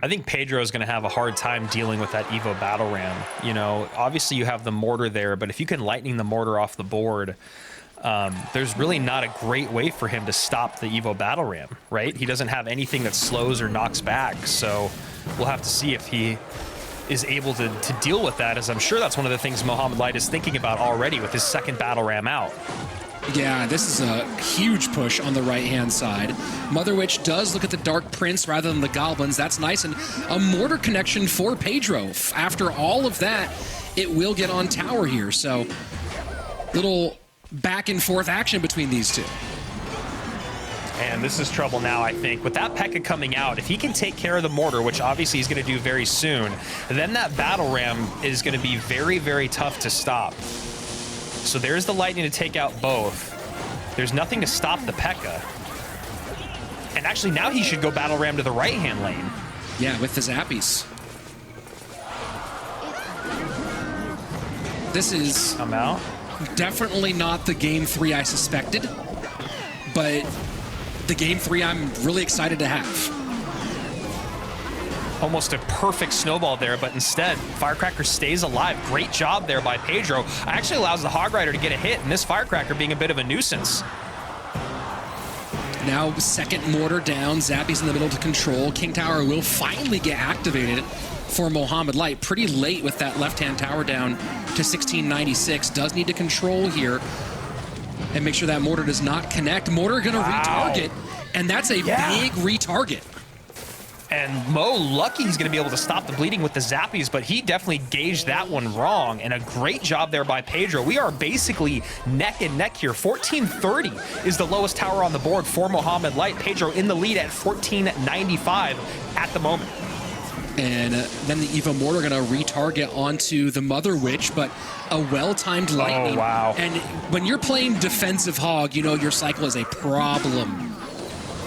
I think Pedro is going to have a hard time dealing with that Evo Battle Ram. You know, obviously you have the Mortar there, but if you can Lightning the Mortar off the board, there's really not a great way for him to stop the Evo Battle Ram, right? He doesn't have anything that slows or knocks back, so we'll have to see if he is able to deal with that, as I'm sure that's one of the things Mohamed Light is thinking about already with his second Battle Ram out. Yeah, this is a huge push on the right-hand side. Mother Witch does look at the Dark Prince rather than the Goblins. That's nice, and a Mortar connection for Pedro. After all of that, it will get on tower here, so little back and forth action between these two. And this is trouble now, I think. With that P.E.K.K.A coming out, if he can take care of the mortar, which obviously he's going to do very soon, then that battle ram is going to be very, very tough to stop. So there's the lightning to take out both. There's nothing to stop the P.E.K.K.A. And actually now he should go battle ram to the right-hand lane. Yeah, with the zappies. This is Come out. definitely not the game 3 I suspected, but the game 3 I'm really excited to have. Almost a perfect snowball there, but instead, Firecracker stays alive. Great job there by Pedro. Actually allows the Hog Rider to get a hit, and this Firecracker being a bit of a nuisance. Now second mortar down, Zappy's in the middle to control. King Tower will finally get activated for Mohamed Light. Pretty late with that left-hand tower down to 1696. Does need to control here and make sure that mortar does not connect. Mortar gonna retarget, and that's a big retarget. And Mo, lucky he's going to be able to stop the bleeding with the Zappies, but he definitely gauged that one wrong. And a great job there by Pedro. We are basically neck and neck here. 1430 is the lowest tower on the board for Mohamed Light. Pedro in the lead at 1495 at the moment. And then the Evo Mortar going to retarget onto the Mother Witch, but a well-timed lightning. Oh, wow. And when you're playing defensive Hog, you know your cycle is a problem.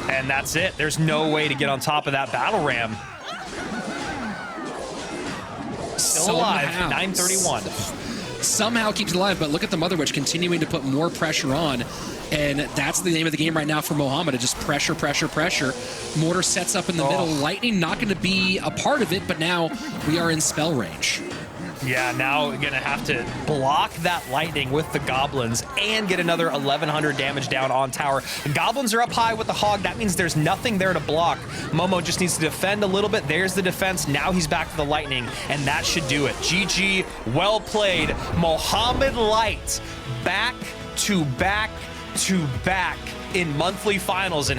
And that's it. There's no way to get on top of that battle ram. Still alive, 931. Somehow keeps it alive, but look at the Mother Witch continuing to put more pressure on. And that's the name of the game right now for Mohamed. Just pressure, pressure, pressure. Mortar sets up in the middle. Lightning not going to be a part of it, but now we are in spell range. Yeah, now we're going to have to block that lightning with the goblins and get another 1100 damage down on tower. The goblins are up high with the Hog. That means there's nothing there to block. Momo just needs to defend a little bit. There's the defense. Now he's back to the lightning, and that should do it. GG, well played. Mohamed Light back to back to back in monthly finals. And